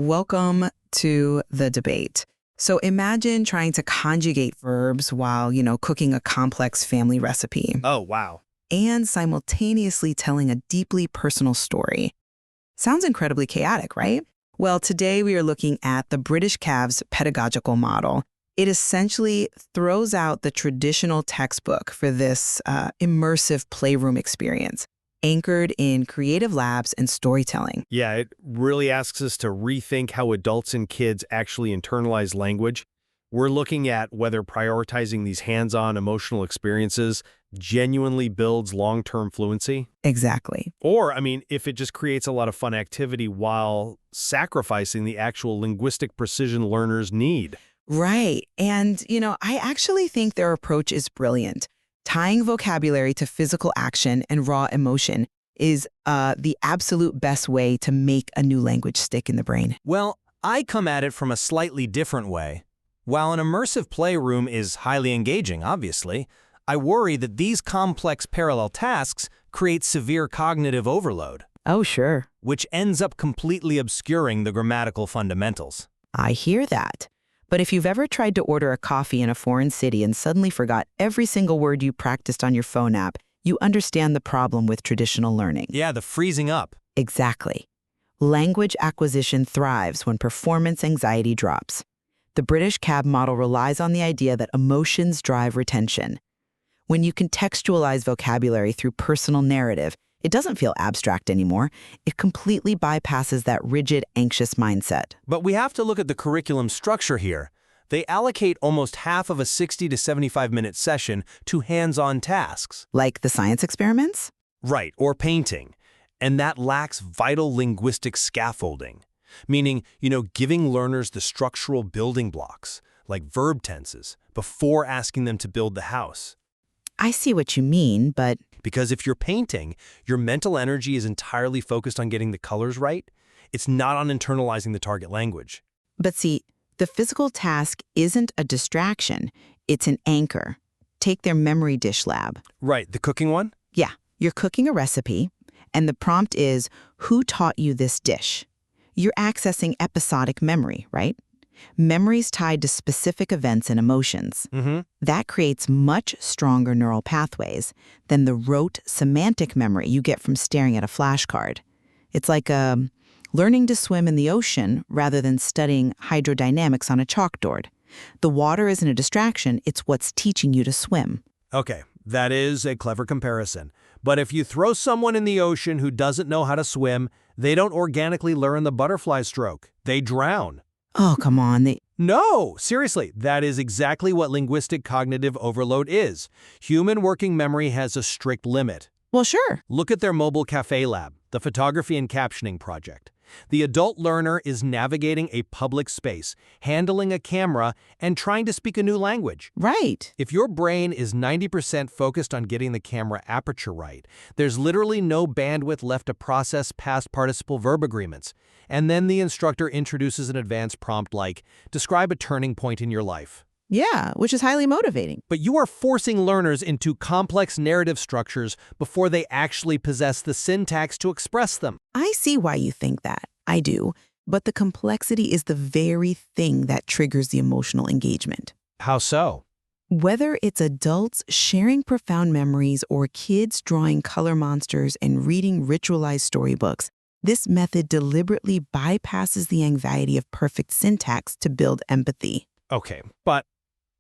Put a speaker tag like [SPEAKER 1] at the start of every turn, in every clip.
[SPEAKER 1] welcome to the debate. So imagine trying to conjugate verbs while, cooking a complex family recipe
[SPEAKER 2] Oh, wow.
[SPEAKER 1] and simultaneously telling a deeply personal story. Sounds incredibly chaotic, right? Well, today we are looking at the British Cav's pedagogical model. It essentially throws out the traditional textbook for this immersive playroom experience, anchored in creative labs and storytelling.
[SPEAKER 2] Yeah, it really asks us to rethink how adults and kids actually internalize language. We're looking at whether prioritizing these hands-on emotional experiences genuinely builds long-term fluency.
[SPEAKER 1] Exactly.
[SPEAKER 2] Or, if it just creates a lot of fun activity while sacrificing the actual linguistic precision learners need.
[SPEAKER 1] Right. And, I actually think their approach is brilliant. Tying vocabulary to physical action and raw emotion is the absolute best way to make a new language stick in the brain.
[SPEAKER 3] Well, I come at it from a slightly different way. While an immersive playroom is highly engaging, obviously, I worry that these complex parallel tasks create severe cognitive overload.
[SPEAKER 1] Oh, sure.
[SPEAKER 3] Which ends up completely obscuring the grammatical fundamentals.
[SPEAKER 1] I hear that. But if you've ever tried to order a coffee in a foreign city and suddenly forgot every single word you practiced on your phone app, you understand the problem with traditional learning.
[SPEAKER 3] Yeah, the freezing up.
[SPEAKER 1] Exactly. Language acquisition thrives when performance anxiety drops. The British CAB model relies on the idea that emotions drive retention. When you contextualize vocabulary through personal narrative, it doesn't feel abstract anymore. It completely bypasses that rigid, anxious mindset.
[SPEAKER 3] But we have to look at the curriculum structure here. They allocate almost half of a 60 to 75-minute session to hands-on tasks.
[SPEAKER 1] Like the science experiments?
[SPEAKER 3] Right, or painting. And that lacks vital linguistic scaffolding. Meaning, giving learners the structural building blocks, like verb tenses, before asking them to build the house.
[SPEAKER 1] I see what you mean, but...
[SPEAKER 3] Because if you're painting, your mental energy is entirely focused on getting the colors right. It's not on internalizing the target language.
[SPEAKER 1] But see, the physical task isn't a distraction. It's an anchor. Take their memory dish lab.
[SPEAKER 3] Right, the cooking one?
[SPEAKER 1] Yeah, you're cooking a recipe, and the prompt is, who taught you this dish? You're accessing episodic memory, right? Memories tied to specific events and emotions. That creates much stronger neural pathways than the rote semantic memory you get from staring at a flashcard. It's like learning to swim in the ocean rather than studying hydrodynamics on a chalkboard. The water isn't a distraction, it's what's teaching you to swim.
[SPEAKER 3] Okay, that is a clever comparison. But if you throw someone in the ocean who doesn't know how to swim, they don't organically learn the butterfly stroke. They drown.
[SPEAKER 1] Oh, come on.
[SPEAKER 3] No, seriously, that is exactly what linguistic cognitive overload is. Human working memory has a strict limit.
[SPEAKER 1] Well, sure.
[SPEAKER 3] Look at their mobile cafe lab, the photography and captioning project. The adult learner is navigating a public space, handling a camera, and trying to speak a new language.
[SPEAKER 1] Right.
[SPEAKER 3] If your brain is 90% focused on getting the camera aperture right, there's literally no bandwidth left to process past participle verb agreements. And then the instructor introduces an advanced prompt like, describe a turning point in your life.
[SPEAKER 1] Yeah, which is highly motivating.
[SPEAKER 3] But you are forcing learners into complex narrative structures before they actually possess the syntax to express them.
[SPEAKER 1] I see why you think that. I do. But the complexity is the very thing that triggers the emotional engagement.
[SPEAKER 3] How so?
[SPEAKER 1] Whether it's adults sharing profound memories or kids drawing color monsters and reading ritualized storybooks, this method deliberately bypasses the anxiety of perfect syntax to build empathy.
[SPEAKER 3] Okay, but...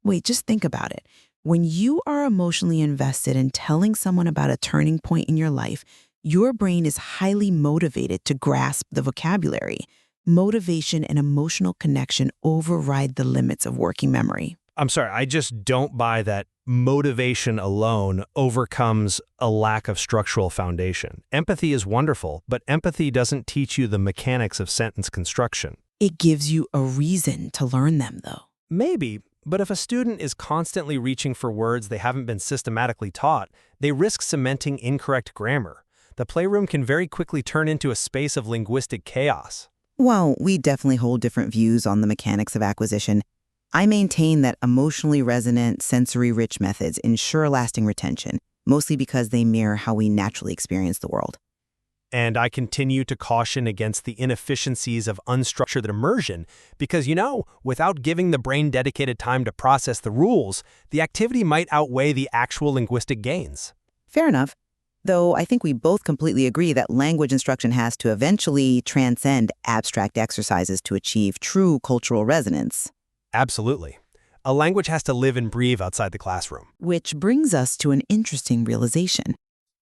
[SPEAKER 1] Wait, just think about it. When you are emotionally invested in telling someone about a turning point in your life, your brain is highly motivated to grasp the vocabulary. Motivation and emotional connection override the limits of working memory.
[SPEAKER 2] I'm sorry, I just don't buy that motivation alone overcomes a lack of structural foundation. Empathy is wonderful, but empathy doesn't teach you the mechanics of sentence construction.
[SPEAKER 1] It gives you a reason to learn them, though.
[SPEAKER 2] Maybe, but if a student is constantly reaching for words they haven't been systematically taught, they risk cementing incorrect grammar. The playroom can very quickly turn into a space of linguistic chaos.
[SPEAKER 1] Well, we definitely hold different views on the mechanics of acquisition. I maintain that emotionally resonant, sensory-rich methods ensure lasting retention, mostly because they mirror how we naturally experience the world.
[SPEAKER 3] And I continue to caution against the inefficiencies of unstructured immersion because, without giving the brain dedicated time to process the rules, the activity might outweigh the actual linguistic gains.
[SPEAKER 1] Fair enough. Though I think we both completely agree that language instruction has to eventually transcend abstract exercises to achieve true cultural resonance.
[SPEAKER 3] Absolutely. A language has to live and breathe outside the classroom.
[SPEAKER 1] Which brings us to an interesting realization.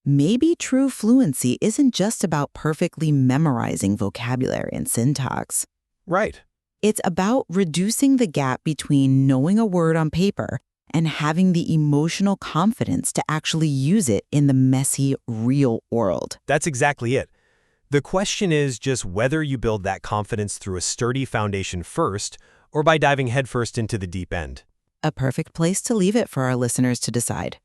[SPEAKER 1] Maybe true fluency isn't just about perfectly memorizing vocabulary and syntax.
[SPEAKER 3] Right.
[SPEAKER 1] It's about reducing the gap between knowing a word on paper and having the emotional confidence to actually use it in the messy, real world.
[SPEAKER 3] That's exactly it. The question is just whether you build that confidence through a sturdy foundation first or by diving headfirst into the deep end.
[SPEAKER 1] A perfect place to leave it for our listeners to decide.